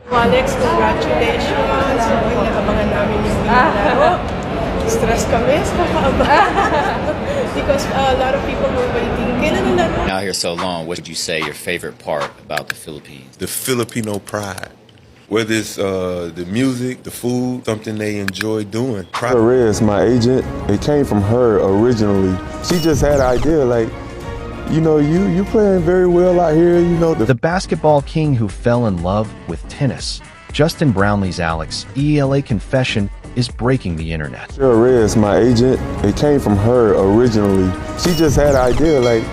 Alex, congratulations. Inabangan namin yung laro. Stress kami sa kakaba. Because a lot of people were waiting. Kailan na laro? Out here so long, what would you say your favorite part about the Philippines? The Filipino pride. Whether it's the music, the food, something they enjoy doing. Reyes, my agent, it came from her originally. She just had an idea like, you playing very well out here, The basketball king who fell in love with tennis. Justin Brownlee's Alex Eala confession is breaking the internet. Reyes, my agent, it came from her originally. She just had an idea like,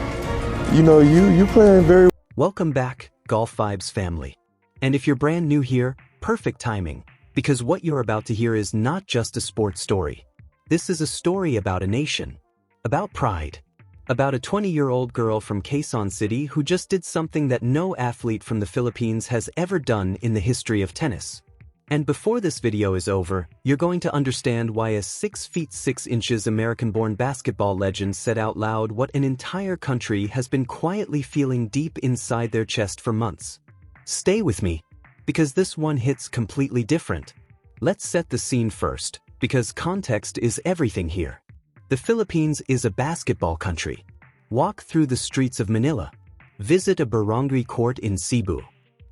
you playing very. Welcome back, Golf Vibes family. And if you're brand new here, perfect timing, because what you're about to hear is not just a sports story. This is a story about a nation, about pride, about a 20-year-old girl from Quezon City who just did something that no athlete from the Philippines has ever done in the history of tennis. And before this video is over, you're going to understand why a 6 feet 6 inches American-born basketball legend said out loud what an entire country has been quietly feeling deep inside their chest for months. Stay with me, because this one hits completely different. Let's set the scene first, because context is everything here. The Philippines is a basketball country. Walk through the streets of Manila. Visit a barangay court in Cebu.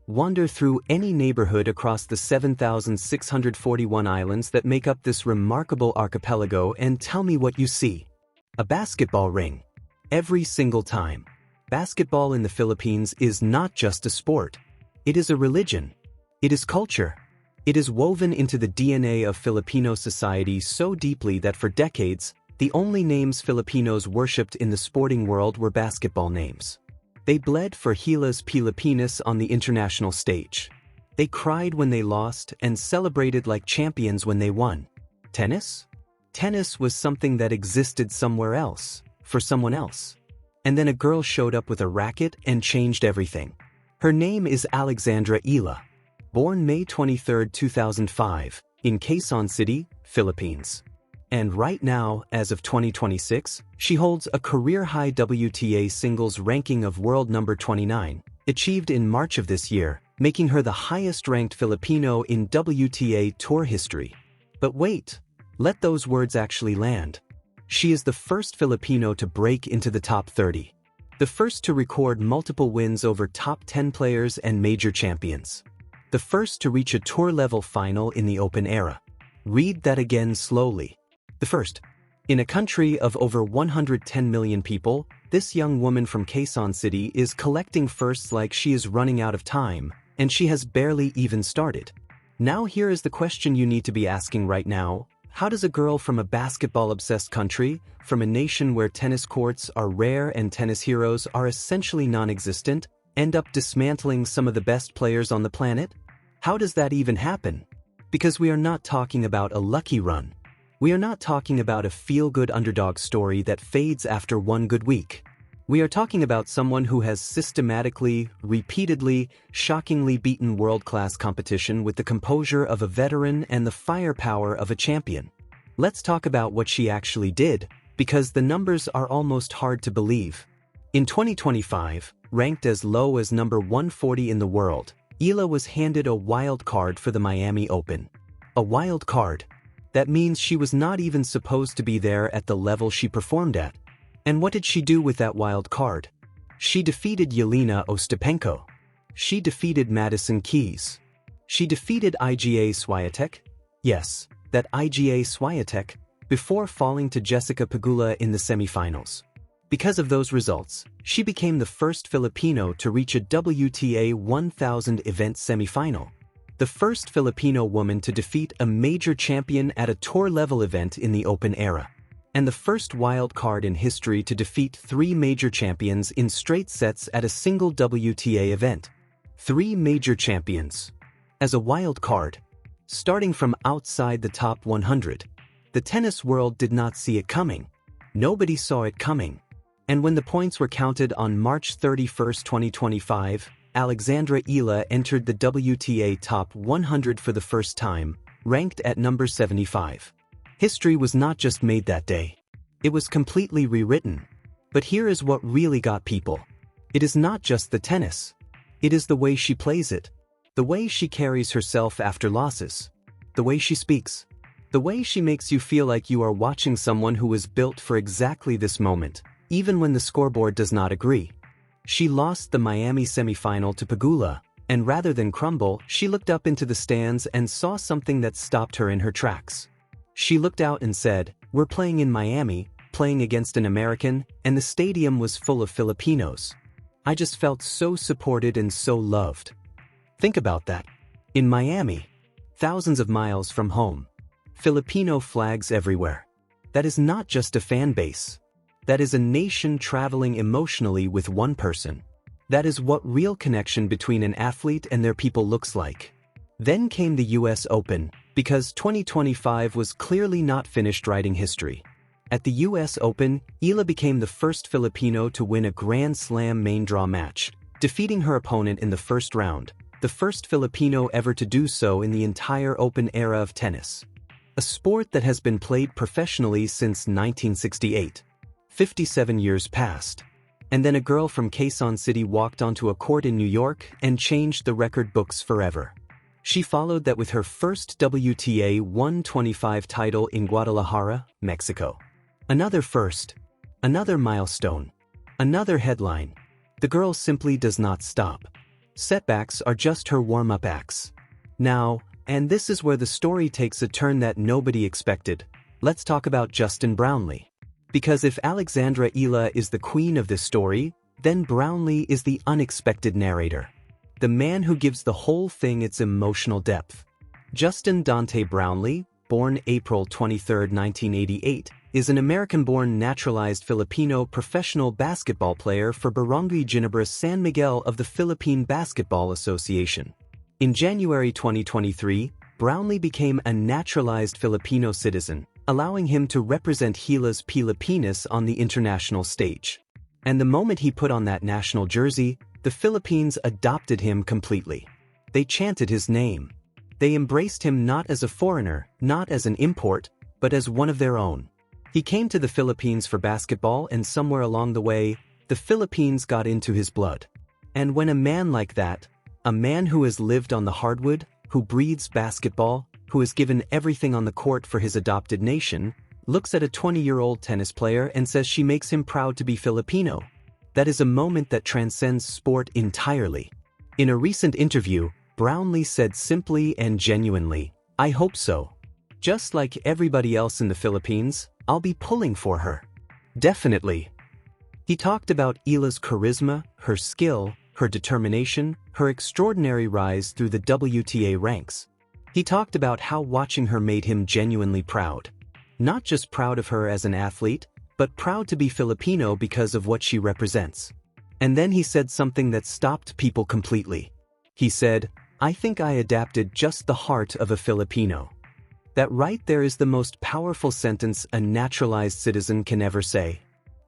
Wander through any neighborhood across the 7,641 islands that make up this remarkable archipelago and tell me what you see. A basketball ring. Every single time. Basketball in the Philippines is not just a sport. It is a religion. It is culture. It is woven into the DNA of Filipino society so deeply that for decades, the only names Filipinos worshipped in the sporting world were basketball names. They bled for Gilas Pilipinas on the international stage. They cried when they lost and celebrated like champions when they won. Tennis? Tennis was something that existed somewhere else, for someone else. And then a girl showed up with a racket and changed everything. Her name is Alexandra Eala. Born May 23, 2005, in Quezon City, Philippines. And right now, as of 2026, she holds a career-high WTA singles ranking of world number 29, achieved in March of this year, making her the highest-ranked Filipino in WTA Tour history. But wait, let those words actually land. She is the first Filipino to break into the top 30. The first to record multiple wins over top 10 players and major champions. The first to reach a tour-level final in the Open era. Read that again slowly. The first. In a country of over 110 million people, this young woman from Quezon City is collecting firsts like she is running out of time, and she has barely even started. Now here is the question you need to be asking right now. How does a girl from a basketball-obsessed country, from a nation where tennis courts are rare and tennis heroes are essentially non-existent, end up dismantling some of the best players on the planet? How does that even happen? Because we are not talking about a lucky run. We are not talking about a feel-good underdog story that fades after one good week. We are talking about someone who has systematically, repeatedly, shockingly beaten world-class competition with the composure of a veteran and the firepower of a champion. Let's talk about what she actually did, because the numbers are almost hard to believe. In 2025, ranked as low as number 140 in the world, Eala was handed a wild card for the Miami Open. A wild card. That means she was not even supposed to be there at the level she performed at. And what did she do with that wild card? She defeated Yelena Ostapenko. She defeated Madison Keys. She defeated Iga Swiatek. Yes, that Iga Swiatek, before falling to Jessica Pegula in the semifinals. Because of those results, she became the first Filipino to reach a WTA 1000 event semifinal. The first Filipino woman to defeat a major champion at a tour-level event in the Open era. And the first wild card in history to defeat 3 major champions in straight sets at a single WTA event. 3 major champions. As a wild card. Starting from outside the top 100. The tennis world did not see it coming. Nobody saw it coming. And when the points were counted on March 31, 2025, Alexandra Eala entered the WTA Top 100 for the first time, ranked at number 75. History was not just made that day. It was completely rewritten. But here is what really got people. It is not just the tennis. It is the way she plays it. The way she carries herself after losses. The way she speaks. The way she makes you feel like you are watching someone who was built for exactly this moment, even when the scoreboard does not agree. She lost the Miami semifinal to Pegula, and rather than crumble, she looked up into the stands and saw something that stopped her in her tracks. She looked out and said, "We're playing in Miami, playing against an American, and the stadium was full of Filipinos. I just felt so supported and so loved." Think about that. In Miami, thousands of miles from home, Filipino flags everywhere. That is not just a fan base. That is a nation traveling emotionally with one person. That is what real connection between an athlete and their people looks like. Then came the US Open, because 2025 was clearly not finished writing history. At the US Open, Eala became the first Filipino to win a Grand Slam main draw match, defeating her opponent in the first round, the first Filipino ever to do so in the entire Open era of tennis. A sport that has been played professionally since 1968. 57 years passed. And then a girl from Quezon City walked onto a court in New York and changed the record books forever. She followed that with her first WTA 125 title in Guadalajara, Mexico. Another first. Another milestone. Another headline. The girl simply does not stop. Setbacks are just her warm-up acts. Now, and this is where the story takes a turn that nobody expected, let's talk about Justin Brownlee. Because if Alexandra Eala is the queen of this story, then Brownlee is the unexpected narrator. The man who gives the whole thing its emotional depth. Justin Dante Brownlee, born April 23, 1988, is an American-born naturalized Filipino professional basketball player for Barangay Ginebra San Miguel of the Philippine Basketball Association. In January 2023, Brownlee became a naturalized Filipino citizen, allowing him to represent Gilas Pilipinas on the international stage. And the moment he put on that national jersey, the Philippines adopted him completely. They chanted his name. They embraced him not as a foreigner, not as an import, but as one of their own. He came to the Philippines for basketball, and somewhere along the way, the Philippines got into his blood. And when a man like that, a man who has lived on the hardwood, who breathes basketball, who has given everything on the court for his adopted nation, looks at a 20-year-old tennis player and says she makes him proud to be Filipino. That is a moment that transcends sport entirely. In a recent interview, Brownlee said simply and genuinely, "I hope so. Just like everybody else in the Philippines, I'll be pulling for her. Definitely." He talked about Eala's charisma, her skill, her determination, her extraordinary rise through the WTA ranks. He talked about how watching her made him genuinely proud. Not just proud of her as an athlete, but proud to be Filipino because of what she represents. And then he said something that stopped people completely. He said, "I think I adapted just the heart of a Filipino." That right there is the most powerful sentence a naturalized citizen can ever say.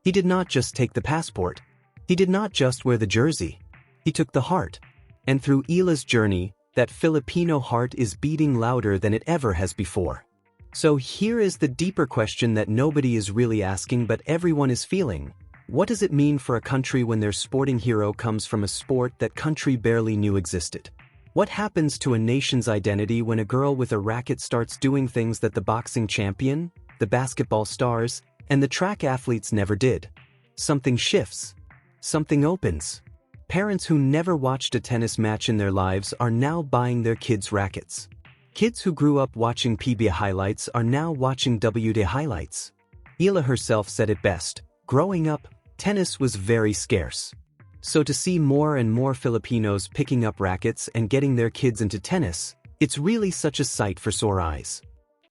He did not just take the passport. He did not just wear the jersey. He took the heart. And through Eala's journey, that Filipino heart is beating louder than it ever has before. So here is the deeper question that nobody is really asking but everyone is feeling. What does it mean for a country when their sporting hero comes from a sport that country barely knew existed? What happens to a nation's identity when a girl with a racket starts doing things that the boxing champion, the basketball stars, and the track athletes never did? Something shifts. Something opens. Parents who never watched a tennis match in their lives are now buying their kids rackets. Kids who grew up watching PBA highlights are now watching WTA highlights. Eala herself said it best, growing up, tennis was very scarce. So to see more and more Filipinos picking up rackets and getting their kids into tennis, it's really such a sight for sore eyes.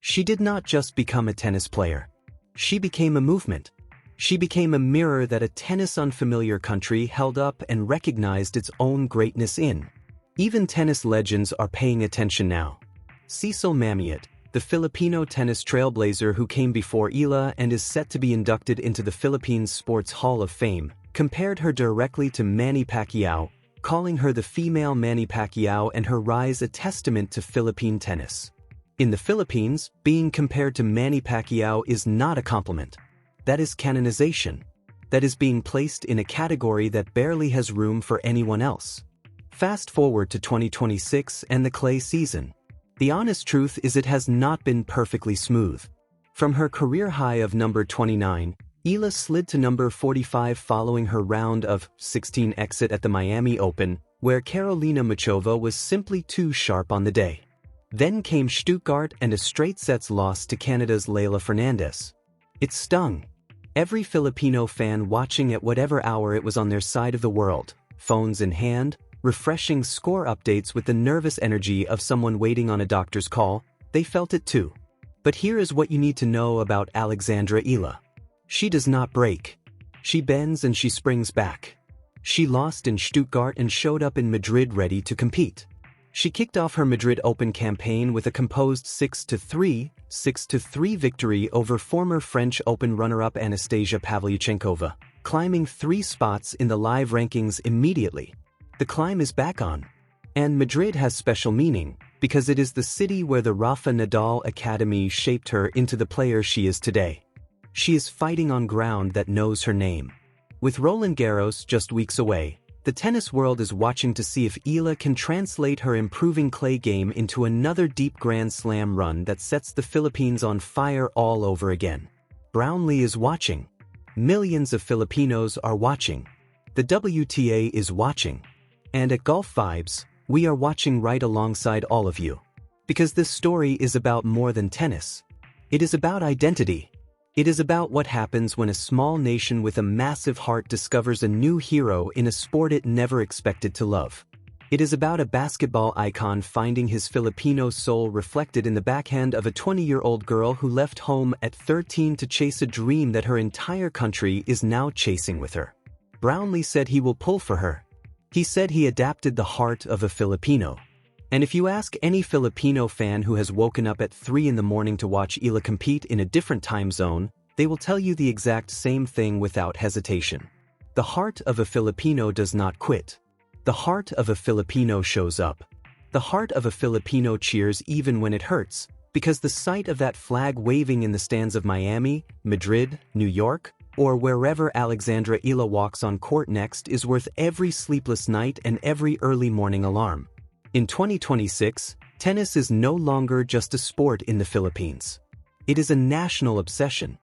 She did not just become a tennis player. She became a movement. She became a mirror that a tennis-unfamiliar country held up and recognized its own greatness in. Even tennis legends are paying attention now. Cecil Mamiat, the Filipino tennis trailblazer who came before Eala and is set to be inducted into the Philippines Sports Hall of Fame, compared her directly to Manny Pacquiao, calling her the female Manny Pacquiao and her rise a testament to Philippine tennis. In the Philippines, being compared to Manny Pacquiao is not a compliment. That is canonization. That is being placed in a category that barely has room for anyone else. Fast forward to 2026 and the clay season. The honest truth is it has not been perfectly smooth. From her career high of number 29, Eala slid to number 45 following her round of 16 exit at the Miami Open, where Karolina Muchova was simply too sharp on the day. Then came Stuttgart and a straight sets loss to Canada's Leylah Fernandez. It stung. Every Filipino fan watching at whatever hour it was on their side of the world, phones in hand, refreshing score updates with the nervous energy of someone waiting on a doctor's call, they felt it too. But here is what you need to know about Alexandra Eala. She does not break. She bends and she springs back. She lost in Stuttgart and showed up in Madrid ready to compete. She kicked off her Madrid Open campaign with a composed 6-3 victory over former French Open runner-up Anastasia Pavlyuchenkova, climbing 3 spots in the live rankings immediately. The climb is back on. And Madrid has special meaning, because it is the city where the Rafa Nadal Academy shaped her into the player she is today. She is fighting on ground that knows her name. With Roland Garros just weeks away, the tennis world is watching to see if Eala can translate her improving clay game into another deep Grand Slam run that sets the Philippines on fire all over again. Brownlee is watching. Millions of Filipinos are watching. The WTA is watching. And at Golf Vibes, we are watching right alongside all of you. Because this story is about more than tennis. It is about identity. It is about what happens when a small nation with a massive heart discovers a new hero in a sport it never expected to love. It is about a basketball icon finding his Filipino soul reflected in the backhand of a 20-year-old girl who left home at 13 to chase a dream that her entire country is now chasing with her. Brownlee said he will pull for her. He said he adapted the heart of a Filipino. And if you ask any Filipino fan who has woken up at 3 in the morning to watch Eala compete in a different time zone, they will tell you the exact same thing without hesitation. The heart of a Filipino does not quit. The heart of a Filipino shows up. The heart of a Filipino cheers even when it hurts, because the sight of that flag waving in the stands of Miami, Madrid, New York, or wherever Alexandra Eala walks on court next is worth every sleepless night and every early morning alarm. In 2026, tennis is no longer just a sport in the Philippines. It is a national obsession.